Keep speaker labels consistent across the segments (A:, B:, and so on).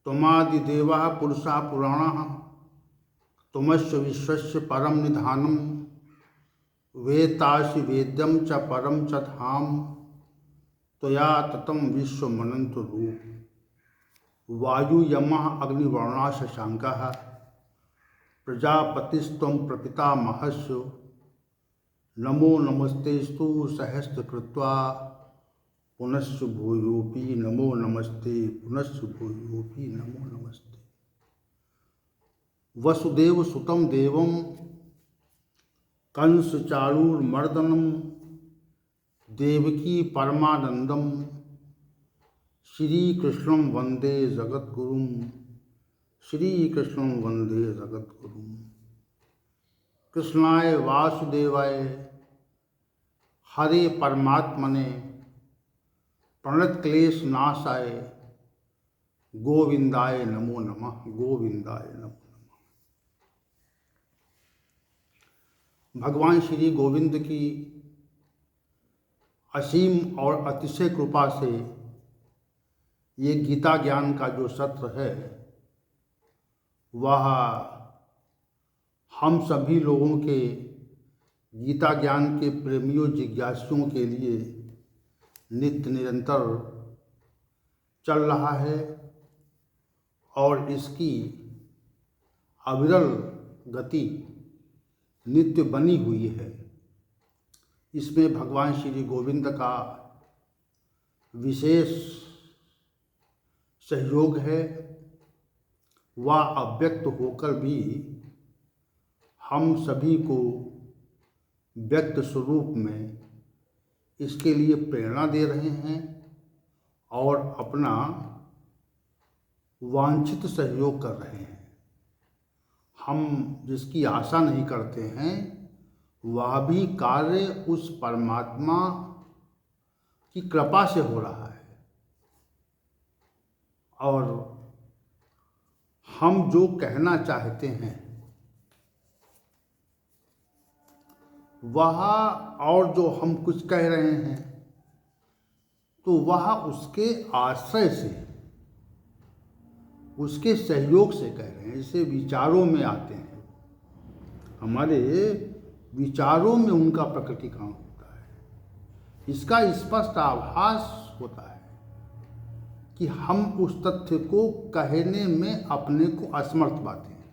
A: त्वमादिदेवः पुरुषः पुराणः त्वमस्य विश्वस्य परम निधानम वेत्तासि वेद्यं च परम च धाम त्वया ततं विश्वमनंत रूप वायु यमः अग्निवर्णा शशांकः प्रजापतिस्त्वं प्रपितामहस्य नमो नमस्तेस्तु सहस्रकृत्वा पुनश्च भूयोऽपि नमो नमस्ते पुनश्च भूयोऽपि नमो नमस्ते। वसुदेव सुतं देवं कंस चाणूरमर्दनं देवकी परमानंदम श्रीकृष्णं वंदे जगद्गुरुं श्रीकृष्णं वंदे जगद्गुरुं। कृष्णाय वासुदेवाय हरे परमात्मने प्रणतक्लेशनाशाय गोविंदाय नमो नमः गोविंदाय नमो नमः। भगवान श्री गोविंद की असीम और अतिशय कृपा से ये गीता ज्ञान का जो सत्र है वह हम सभी लोगों के गीता ज्ञान के प्रेमियों जिज्ञासुओं के लिए नित्य निरंतर चल रहा है और इसकी अविरल गति नित्य बनी हुई है। इसमें भगवान श्री गोविंद का विशेष सहयोग है। वह अव्यक्त होकर भी हम सभी को व्यक्त स्वरूप में इसके लिए प्रेरणा दे रहे हैं और अपना वांछित सहयोग कर रहे हैं। हम जिसकी आशा नहीं करते हैं वह भी कार्य उस परमात्मा की कृपा से हो रहा है और हम जो कहना चाहते हैं वह और जो हम कुछ कह रहे हैं तो वह उसके आश्रय से उसके सहयोग से कह रहे हैं। जैसे विचारों में आते हैं, हमारे विचारों में उनका प्रकटीकरण होता है। इसका स्पष्ट आभास होता है कि हम उस तथ्य को कहने में अपने को असमर्थ पाते हैं।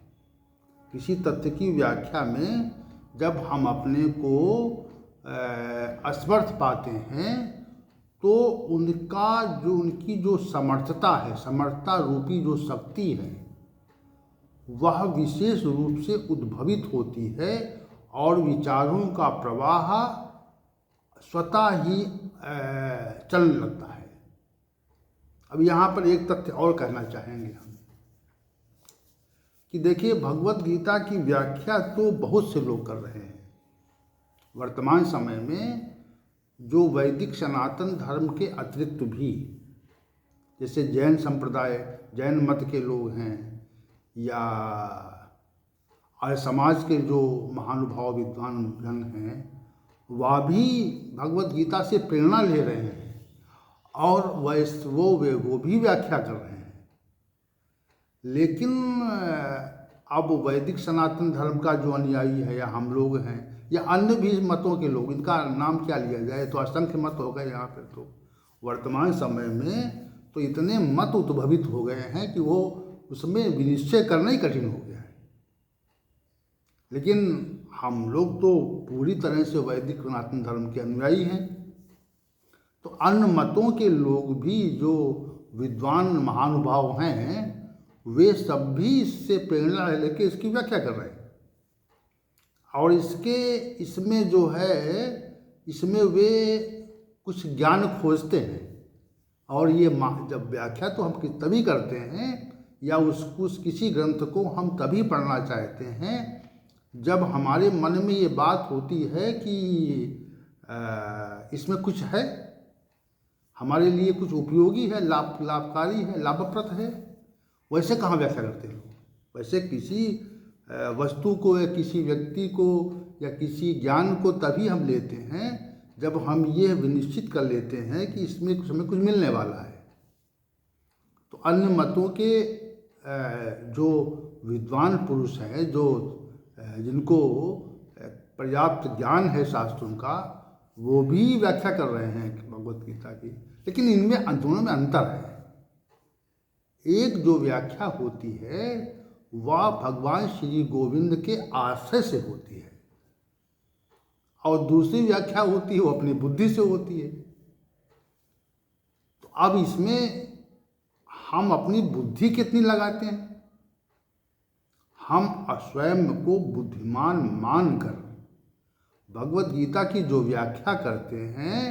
A: किसी तथ्य की व्याख्या में जब हम अपने को असमर्थ पाते हैं तो उनकी जो समर्थता है, समर्थता रूपी जो शक्ति है वह विशेष रूप से उद्भवित होती है और विचारों का प्रवाह स्वतः ही चलने लगता है। अब यहाँ पर एक तथ्य और कहना चाहेंगे हम कि देखिए, भगवत गीता की व्याख्या तो बहुत से लोग कर रहे हैं। वर्तमान समय में जो वैदिक सनातन धर्म के अतिरिक्त भी, जैसे जैन संप्रदाय, जैन मत के लोग हैं या आर्य समाज के जो महानुभाव विद्वान जन हैं, वह भी भगवत गीता से प्रेरणा ले रहे हैं और वो भी व्याख्या कर रहे हैं। लेकिन अब वैदिक सनातन धर्म का जो अनुयायी है या हम लोग हैं या अन्य भी मतों के लोग, इनका नाम क्या लिया जाए, तो असंख्य मत हो गए यहाँ पर। तो वर्तमान समय में तो इतने मत उद्भवित हो गए हैं कि वो उसमें विनिश्चय करना ही कठिन हो गया है। लेकिन हम लोग तो पूरी तरह से वैदिक सनातन धर्म के अनुयायी हैं। तो अन्य मतों के लोग भी जो विद्वान महानुभाव हैं वे सब भी इससे प्रेरणा लेके इसकी व्याख्या कर रहे हैं और इसमें जो है, इसमें वे कुछ ज्ञान खोजते हैं। और ये जब व्याख्या तो हम तभी करते हैं या उस किसी ग्रंथ को हम तभी पढ़ना चाहते हैं जब हमारे मन में ये बात होती है कि इसमें कुछ है, हमारे लिए कुछ उपयोगी है, लाभकारी है, लाभप्रद है। वैसे कहाँ व्याख्या करते हैं? वैसे किसी वस्तु को या किसी व्यक्ति को या किसी ज्ञान को तभी हम लेते हैं जब हम ये विनिश्चित कर लेते हैं कि इसमें कुछ हमें कुछ मिलने वाला है। तो अन्य मतों के जो विद्वान पुरुष हैं, जो जिनको पर्याप्त ज्ञान है शास्त्रों का, वो भी व्याख्या कर रहे हैं भगवत गीता की। लेकिन इनमें दोनों में अंतर है। एक जो व्याख्या होती है वह भगवान श्री गोविंद के आश्रय से होती है, और दूसरी व्याख्या होती है वो अपनी बुद्धि से होती है। तो अब इसमें हम अपनी बुद्धि कितनी लगाते हैं? हम स्वयं को बुद्धिमान मानकर भगवत गीता की जो व्याख्या करते हैं,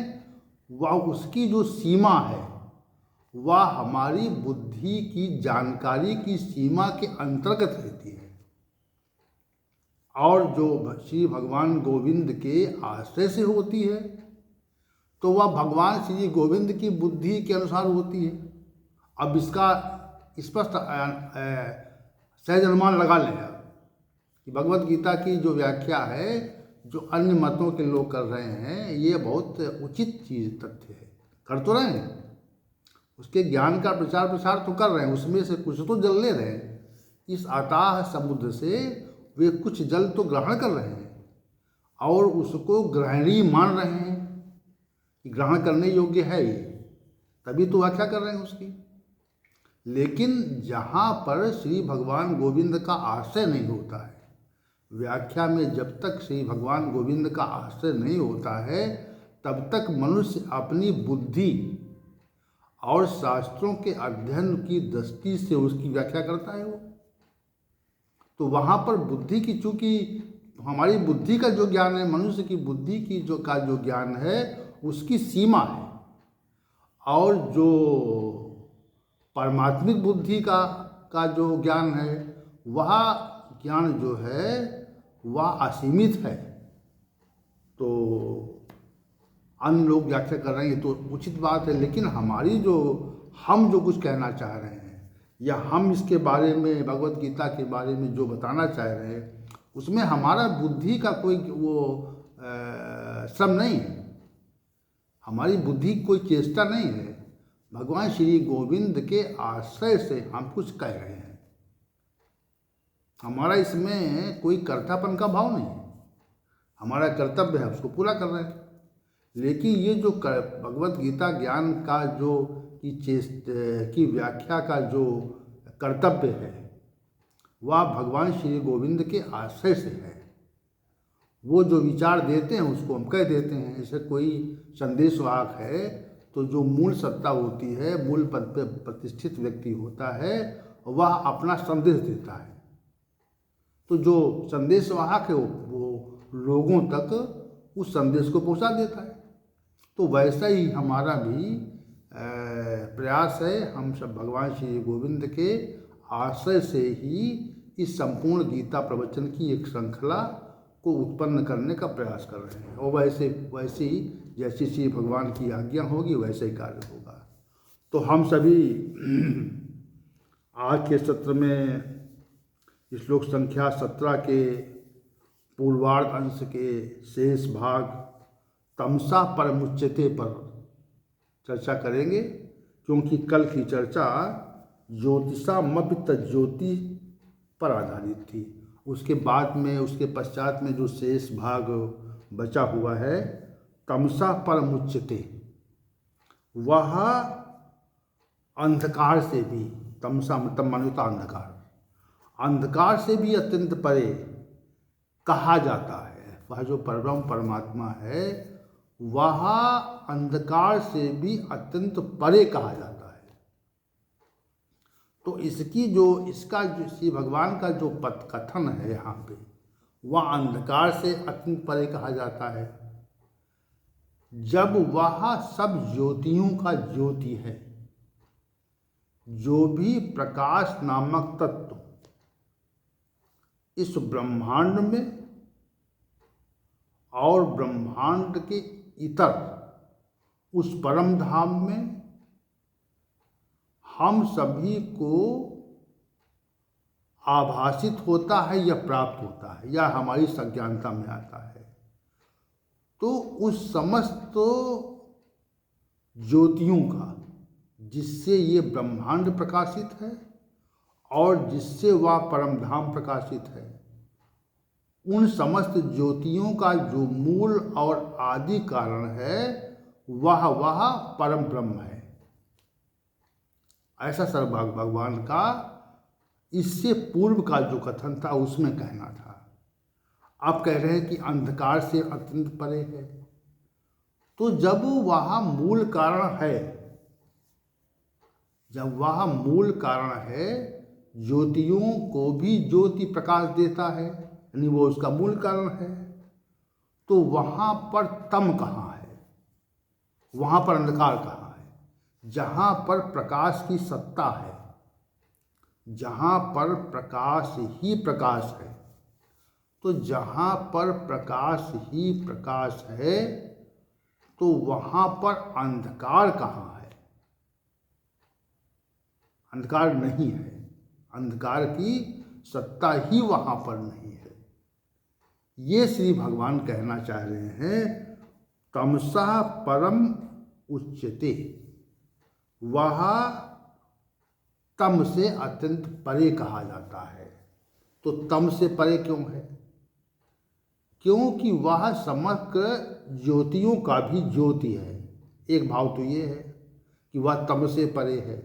A: वह उसकी जो सीमा है वह हमारी बुद्धि की जानकारी की सीमा के अंतर्गत रहती है, और जो श्री भगवान गोविंद के आश्रय से होती है तो वह भगवान श्री गोविंद की बुद्धि के अनुसार होती है। अब इसका स्पष्ट सहज अनुमान लगा लें कि भगवत गीता की जो व्याख्या है, जो अन्य मतों के लोग कर रहे हैं, ये बहुत उचित चीज़ तथ्य है, कर तो रहे हैं, उसके ज्ञान का प्रचार प्रसार तो कर रहे हैं, उसमें से कुछ तो जल ले रहे हैं। इस अथाह समुद्र से वे कुछ जल तो ग्रहण कर रहे हैं और उसको ग्रहणीय मान रहे हैं कि ग्रहण करने योग्य है ये, तभी तो व्याख्या कर रहे हैं उसकी। लेकिन जहाँ पर श्री भगवान गोविंद का आश्रय नहीं होता है, व्याख्या में जब तक श्री भगवान गोविंद का आश्रय नहीं होता है, तब तक मनुष्य अपनी बुद्धि और शास्त्रों के अध्ययन की दृष्टि से उसकी व्याख्या करता है। वो तो वहाँ पर बुद्धि की, चूँकि हमारी बुद्धि का जो ज्ञान है, मनुष्य की बुद्धि की जो ज्ञान है, उसकी सीमा है, और जो परमात्मिक बुद्धि का जो ज्ञान है, वह ज्ञान जो है वह असीमित है। तो अन्य लोग व्याख्या कर रहे हैं तो उचित बात है, लेकिन हम जो कुछ कहना चाह रहे हैं, या हम इसके बारे में, भगवत गीता के बारे में जो बताना चाह रहे हैं, उसमें हमारा बुद्धि का कोई श्रम नहीं है, हमारी बुद्धि की कोई चेष्टा नहीं है। भगवान श्री गोविंद के आश्रय से हम कुछ कह रहे हैं, हमारा इसमें कोई कर्तापन का भाव नहीं है, हमारा कर्तव्य है, उसको पूरा कर रहे हैं। लेकिन ये जो भगवत गीता ज्ञान का जो की व्याख्या का जो कर्तव्य है, वह भगवान श्री गोविंद के आश्रय से है। वो जो विचार देते हैं उसको हम कह देते हैं। जैसे कोई संदेशवाहक है तो जो मूल सत्ता होती है, मूल पद पर प्रतिष्ठित व्यक्ति होता है, वह अपना संदेश देता है। तो जो संदेशवाहक है वो लोगों तक उस संदेश को पहुंचा देता है। तो वैसा ही हमारा भी प्रयास है, हम सब भगवान श्री गोविंद के आश्रय से ही इस संपूर्ण गीता प्रवचन की एक श्रृंखला को उत्पन्न करने का प्रयास कर रहे हैं, और वैसे ही जैसी श्री भगवान की आज्ञा होगी वैसे ही कार्य होगा। तो हम सभी आज के सत्र में श्लोक संख्या 17 के पूर्वार्ध अंश के शेष भाग तमसा परमुच्यते पर चर्चा करेंगे, क्योंकि कल की चर्चा ज्योतिषामपि तज्ज्योति पर आधारित थी। उसके बाद में, उसके पश्चात में जो शेष भाग बचा हुआ है, तमसा परमुच्यते, वह अंधकार से भी, तमसा मतलब मान्यता अंधकार, अंधकार से भी अत्यंत परे कहा जाता है। वह जो परब्रह्म परमात्मा है वह अंधकार से भी अत्यंत परे कहा जाता है। तो इसका जो श्री भगवान का जो पद कथन है यहाँ पे, वह अंधकार से अत्यंत परे कहा जाता है जब वह सब ज्योतियों का ज्योति है। जो भी प्रकाश नामक तत्व इस ब्रह्मांड में और ब्रह्मांड के इतर उस परम धाम में हम सभी को आभासित होता है या प्राप्त होता है या हमारी संज्ञानता में आता है, तो उस समस्त ज्योतियों का जिससे ये ब्रह्मांड प्रकाशित है और जिससे वह परम धाम प्रकाशित है, उन समस्त ज्योतियों का जो मूल और आदि कारण है वह परम ब्रह्म है। ऐसा सर्वभाग भगवान का इससे पूर्व का जो कथन था उसमें कहना था। आप कह रहे हैं कि अंधकार से अत्यंत परे है, तो जब वह मूल कारण है, जब वह मूल कारण है, ज्योतियों को भी ज्योति प्रकाश देता है, यानी वो उसका मूल कारण है, तो वहाँ पर तम कहाँ है, वहाँ पर अंधकार कहाँ है? जहाँ पर प्रकाश की सत्ता है, जहाँ पर प्रकाश ही प्रकाश है, तो जहाँ पर प्रकाश ही प्रकाश है तो वहाँ पर अंधकार कहाँ है? अंधकार नहीं है, अंधकार की सत्ता ही वहाँ पर नहीं है। ये श्री भगवान कहना चाह रहे हैं, तमसा परम उच्यते, वह तम से अत्यंत परे कहा जाता है। तो तम से परे क्यों है? क्योंकि वह समग्र ज्योतियों का भी ज्योति है। एक भाव तो ये है कि वह तम से परे है।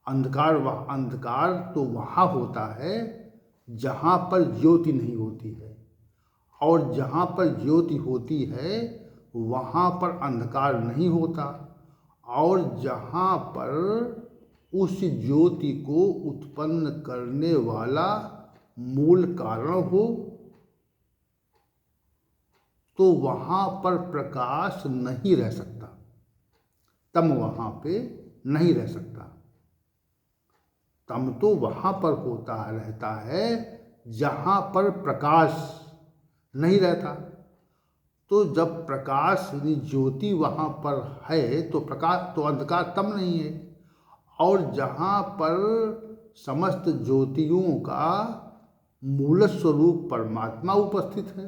A: अंधकार तो वहाँ होता है जहाँ पर ज्योति नहीं होती है, और जहाँ पर ज्योति होती है वहाँ पर अंधकार नहीं होता, और जहाँ पर उस ज्योति को उत्पन्न करने वाला मूल कारण हो तो वहाँ पर प्रकाश नहीं रह सकता, तम वहाँ पे नहीं रह सकता। तम तो वहाँ पर होता रहता है जहाँ पर प्रकाश नहीं रहता। तो जब प्रकाश यानी ज्योति वहाँ पर है तो प्रकाश तो अंधकार तम नहीं है, और जहाँ पर समस्त ज्योतियों का मूल स्वरूप परमात्मा उपस्थित है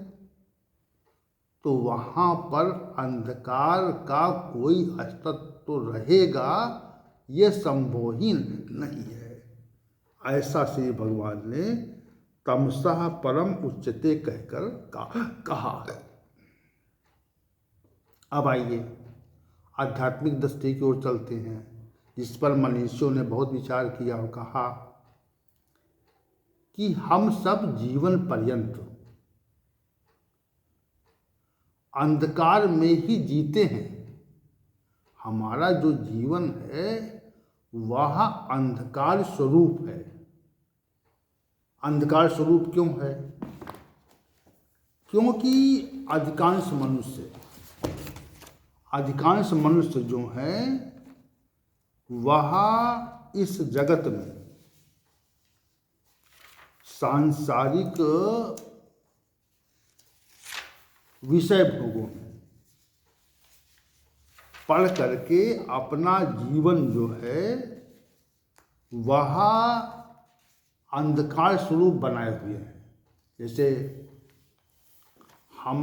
A: तो वहाँ पर अंधकार का कोई अस्तित्व तो रहेगा, ये संभव ही नहीं है। ऐसा श्री भगवान ने तमसा परम उच्चते कहकर कहा है। अब आइए आध्यात्मिक दृष्टि की ओर चलते हैं, जिस पर मनीषियों ने बहुत विचार किया और कहा कि हम सब जीवन पर्यंत अंधकार में ही जीते हैं। हमारा जो जीवन है वह अंधकार स्वरूप है। अंधकार स्वरूप क्यों है? क्योंकि अधिकांश मनुष्य जो हैं वह इस जगत में सांसारिक विषय भोगों में पढ़ करके अपना जीवन जो है वह अंधकार स्वरूप बनाए हुए हैं। जैसे हम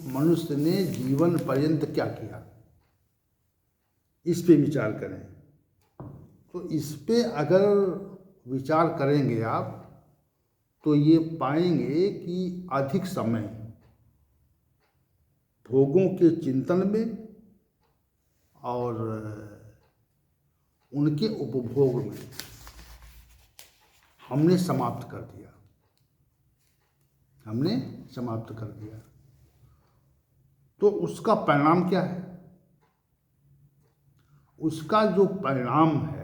A: मनुष्य ने जीवन पर्यंत क्या किया, इस पे विचार करें। तो इस पे अगर विचार करेंगे आप तो ये पाएंगे कि अधिक समय भोगों के चिंतन में और उनके उपभोग में हमने समाप्त कर दिया। तो उसका परिणाम क्या है? उसका जो परिणाम है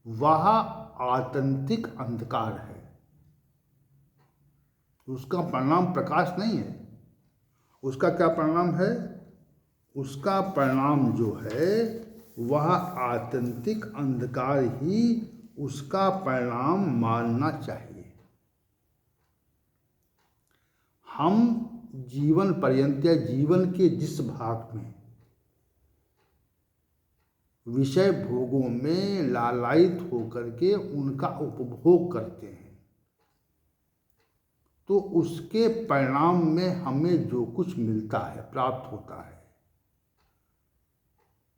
A: वह आत्यंतिक अंधकार है। उसका परिणाम प्रकाश नहीं है। उसका क्या परिणाम है? उसका परिणाम जो है वह आत्यंतिक अंधकार ही उसका परिणाम मानना चाहिए। हम जीवन पर्यंत या जीवन के जिस भाग में विषय भोगों में लालायित होकर के उनका उपभोग करते हैं तो उसके परिणाम में हमें जो कुछ मिलता है, प्राप्त होता है,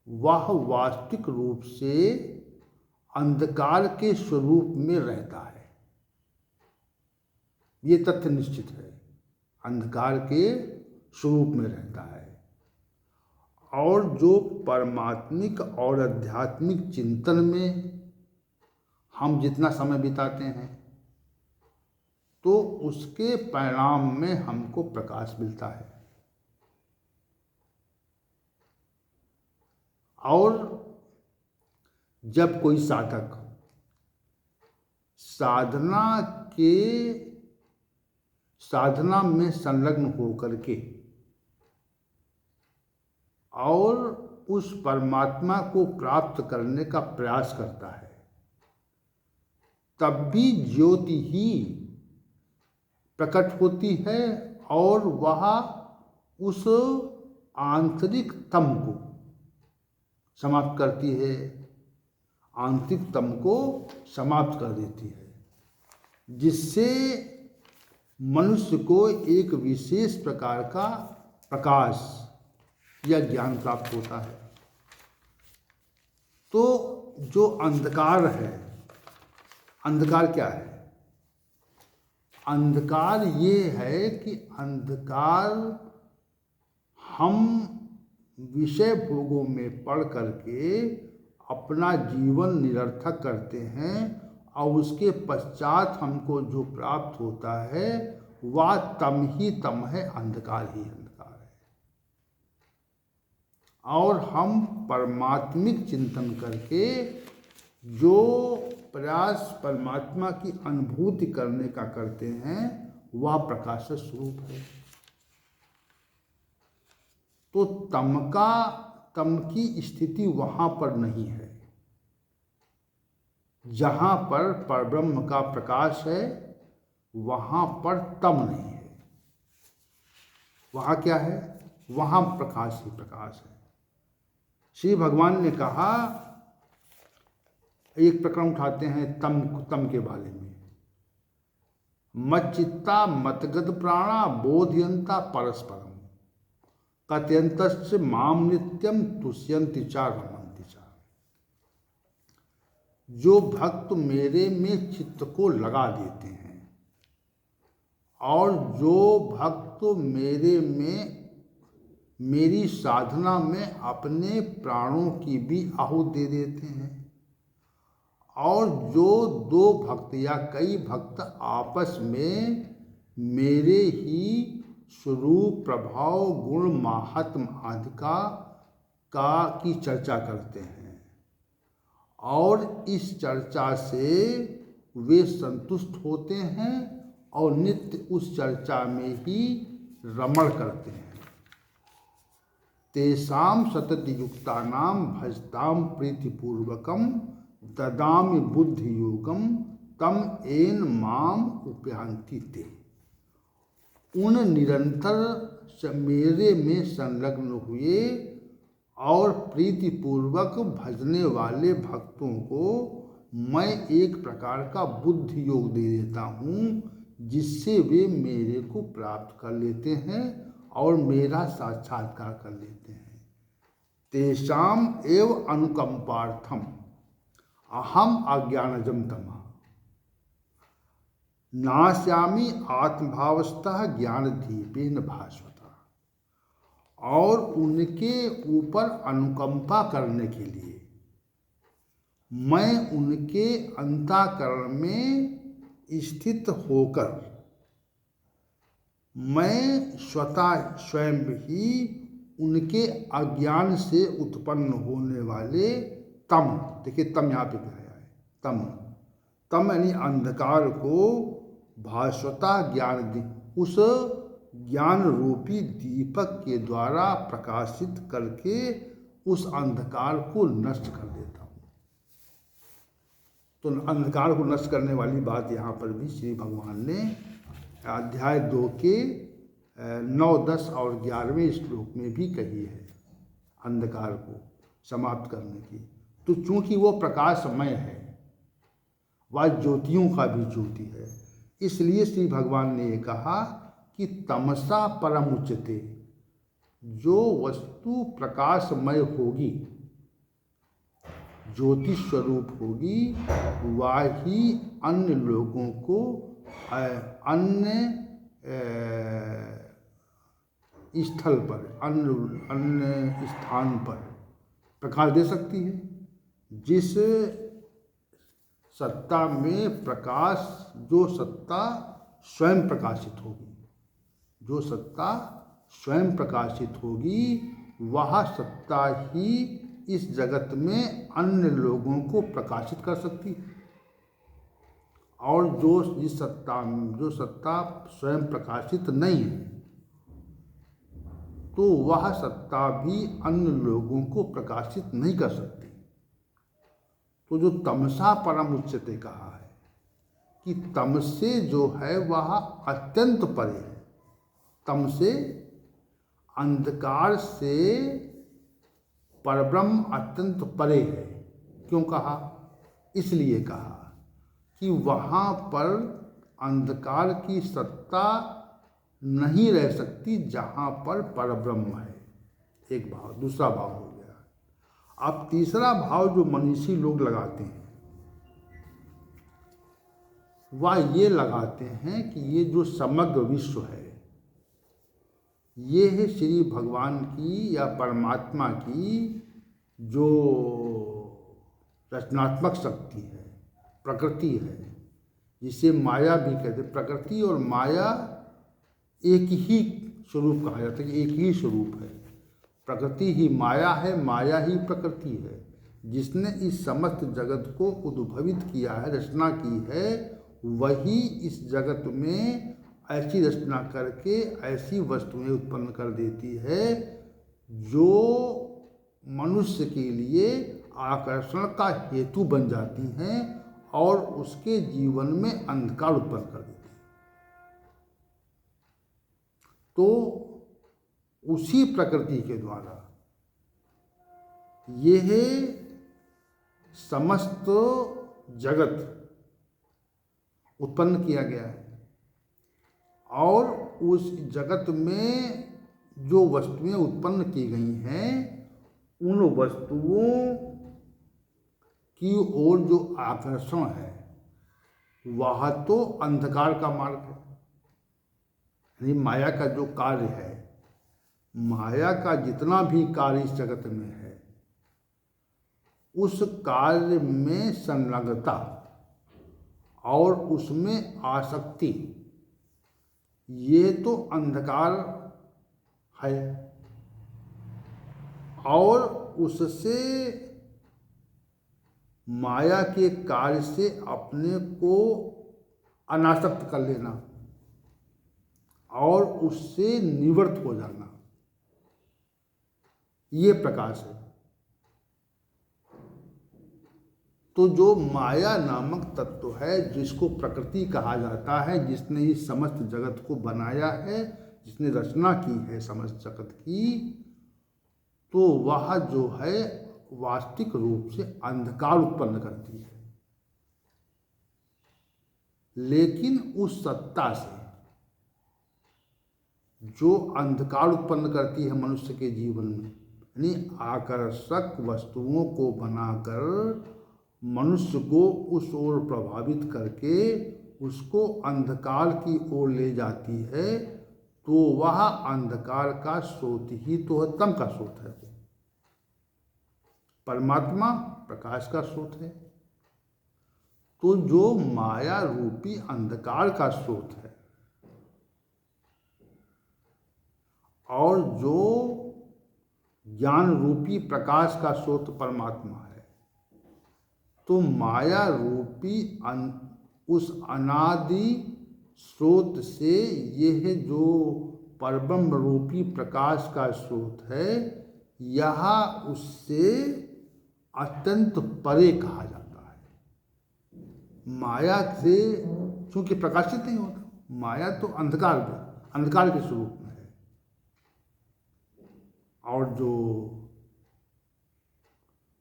A: वह वास्तविक रूप से अंधकार के स्वरूप में रहता है। ये तथ्य निश्चित है, अंधकार के स्वरूप में रहता है। और जो परमात्मिक और आध्यात्मिक चिंतन में हम जितना समय बिताते हैं तो उसके परिणाम में हमको प्रकाश मिलता है। और जब कोई साधक साधना में संलग्न होकर के और उस परमात्मा को प्राप्त करने का प्रयास करता है, तब भी ज्योति ही प्रकट होती है और वह उस आंतरिक तम को समाप्त करती है, आंतरिक तम को समाप्त कर देती है, जिससे मनुष्य को एक विशेष प्रकार का प्रकाश या ज्ञान प्राप्त होता है। तो जो अंधकार है, अंधकार क्या है? अंधकार ये है कि अंधकार हम विषय भोगों में पड़ करके अपना जीवन निरर्थक करते हैं और उसके पश्चात हमको जो प्राप्त होता है वह तम ही तम है, अंधकार ही अंधकार है। और हम परमात्मिक चिंतन करके जो प्रयास परमात्मा की अनुभूति करने का करते हैं वह प्रकाश स्वरूप है। तो तम की स्थिति वहाँ पर नहीं है। जहाँ पर परब्रह्म का प्रकाश है वहाँ पर तम नहीं है। वहाँ क्या है? वहाँ प्रकाश ही प्रकाश है। श्री भगवान ने कहा, एक प्रकरण उठाते हैं तम के बारे में, मच्चित्ता मतगत प्राणा बोधयंता परस्परम कथयंतश्च माम नित्यम तुष्यन्ति च रमन्ति च। जो भक्त मेरे में चित्त को लगा देते हैं और जो भक्त मेरे में मेरी साधना में अपने प्राणों की भी आहुति दे देते हैं, और जो दो भक्त या कई भक्त आपस में मेरे ही स्वरूप, प्रभाव, गुण, माहात्म्य आदि की चर्चा करते हैं और इस चर्चा से वे संतुष्ट होते हैं और नित्य उस चर्चा में ही रमण करते हैं। तेषां सतति युक्तानां भजतां प्रीतिपूर्वकं ददामि बुद्धि योगम तम एन माम उपयांति ते। उन निरंतर मेरे में संलग्न हुए और प्रीतिपूर्वक भजने वाले भक्तों को मैं एक प्रकार का बुद्धि योग दे देता हूँ, जिससे वे मेरे को प्राप्त कर लेते हैं और मेरा साक्षात्कार कर लेते हैं। तेषाम एव अनुकंपार्थम अहम अज्ञानजम तमः नास्यामि आत्मभावस्थः ज्ञानदीपेन भास्वता। और उनके ऊपर अनुकंपा करने के लिए मैं उनके अंतःकरण में स्थित होकर मैं स्वयं ही उनके अज्ञान से उत्पन्न होने वाले तम, देखिए तम यहाँ पे दिखाया है, तम यानी अंधकार को भास्वता उस ज्ञान रूपी दीपक के द्वारा प्रकाशित करके उस अंधकार को नष्ट कर देता हूँ। तो अंधकार को नष्ट करने वाली बात यहाँ पर भी श्री भगवान ने अध्याय 2 के 9, 10 और 11वें श्लोक में भी कही है, अंधकार को समाप्त करने की। तो चूंकि वो प्रकाशमय है, वह ज्योतियों का भी ज्योति है, इसलिए श्री भगवान ने ये कहा कि तमसा परम उच्यते। जो वस्तु प्रकाशमय होगी ज्योति स्वरूप होगी, वह ही अन्य लोगों को अन्य स्थल पर, अन्य स्थान पर प्रकाश दे सकती है। जिस सत्ता में प्रकाश, जो सत्ता स्वयं प्रकाशित होगी, जो सत्ता स्वयं प्रकाशित होगी, वह सत्ता ही इस जगत में अन्य लोगों को प्रकाशित कर सकती है। और जो सत्ता स्वयं प्रकाशित नहीं है, तो वह सत्ता भी अन्य लोगों को प्रकाशित नहीं कर सकती। तो जो तमसा परम उच्चते कहा है कि तम से जो है वह अत्यंत परे है। तम से, अंधकार से परब्रह्म अत्यंत परे है। क्यों कहा? इसलिए कहा कि वहाँ पर अंधकार की सत्ता नहीं रह सकती जहाँ पर परब्रह्म है। एक भाव। दूसरा भाव हो गया। अब तीसरा भाव जो मनीषी लोग लगाते हैं, वह ये लगाते हैं कि ये जो समग्र विश्व है, ये है श्री भगवान की या परमात्मा की जो रचनात्मक शक्ति है, प्रकृति है, जिसे माया भी कहते हैं। प्रकृति और माया एक ही स्वरूप कहा जाता है कि एक ही स्वरूप है। प्रकृति ही माया है, माया ही प्रकृति है। जिसने इस समस्त जगत को उद्भवित किया है, रचना की है, वही इस जगत में ऐसी रचना करके ऐसी वस्तुएं उत्पन्न कर देती है जो मनुष्य के लिए आकर्षण का हेतु बन जाती हैं और उसके जीवन में अंधकार उत्पन्न कर देती हैं। तो उसी प्रकृति के द्वारा यह समस्त जगत उत्पन्न किया गया है और उस जगत में जो वस्तुएं उत्पन्न की गई हैं, उन वस्तुओं की ओर जो आकर्षण है वह तो अंधकार का मार्ग है। यानी माया का जो कार्य है, माया का जितना भी कार्य इस जगत में है, उस कार्य में संलग्नता और उसमें आसक्ति, ये तो अंधकार है। और उससे माया के कार्य से अपने को अनासक्त कर लेना और उससे निवृत्त हो जाना, ये प्रकाश है। तो जो माया नामक तत्व है, जिसको प्रकृति कहा जाता है, जिसने इस समस्त जगत को बनाया है, जिसने रचना की है समस्त जगत की, तो वह जो है वास्तविक रूप से अंधकार उत्पन्न करती है। लेकिन उस सत्ता से जो अंधकार उत्पन्न करती है मनुष्य के जीवन में, यानी आकर्षक वस्तुओं को बनाकर मनुष्य को उस ओर प्रभावित करके उसको अंधकार की ओर ले जाती है, तो वह अंधकार का स्रोत ही तो है, तम का स्रोत है। परमात्मा प्रकाश का स्रोत है। तो जो माया रूपी अंधकार का स्रोत है और जो ज्ञान रूपी प्रकाश का स्रोत परमात्मा है, तो माया रूपी उस अनादि स्रोत से यह जो परब्रह्म रूपी प्रकाश का स्रोत है, यह उससे अत्यंत परे कहा जाता है। माया से चूंकि प्रकाशित नहीं होता, माया तो अंधकार के स्वरूप में है। और जो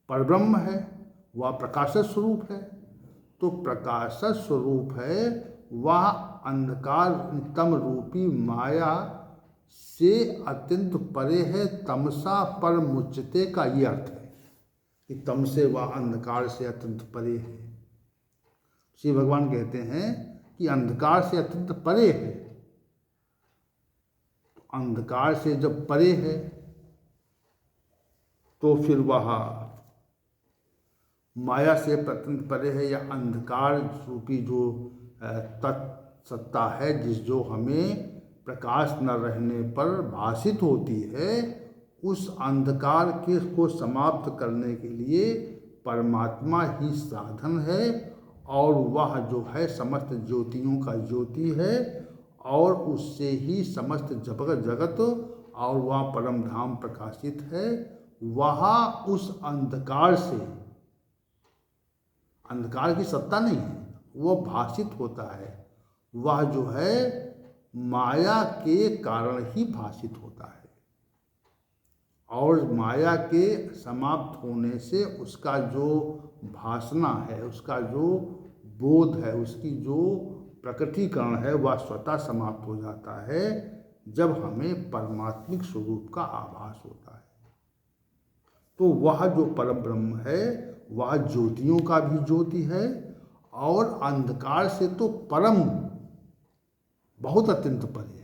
A: परब्रह्म है वह प्रकाशक स्वरूप है। तो प्रकाशक स्वरूप है वह अंधकार तम रूपी माया से अत्यंत परे है। तमसा पर मुच्यते का ये अर्थ है कि तम से व अंधकार से अत्यंत परे है। श्री भगवान कहते हैं कि अंधकार से अत्यंत परे है। अंधकार से जब परे है तो फिर वह माया से अत्यंत परे है, या अंधकार रूपी जो तत्सत्ता है जो हमें प्रकाश न रहने पर भासित होती है, उस अंधकार के को समाप्त करने के लिए परमात्मा ही साधन है। और वह जो है समस्त ज्योतियों का ज्योति है, और उससे ही समस्त जगत और वह परम धाम प्रकाशित है। वह उस अंधकार से, अंधकार की सत्ता नहीं है, वह भासित होता है। वह जो है माया के कारण ही भासित होता है, और माया के समाप्त होने से उसका जो भासना है, उसका जो बोध है, उसकी जो प्रकटीकरण है, वह स्वतः समाप्त हो जाता है जब हमें परमात्मिक स्वरूप का आभास होता है। तो वह जो परम ब्रह्म है वह ज्योतियों का भी ज्योति है, और अंधकार से तो परम बहुत अत्यंत परे है।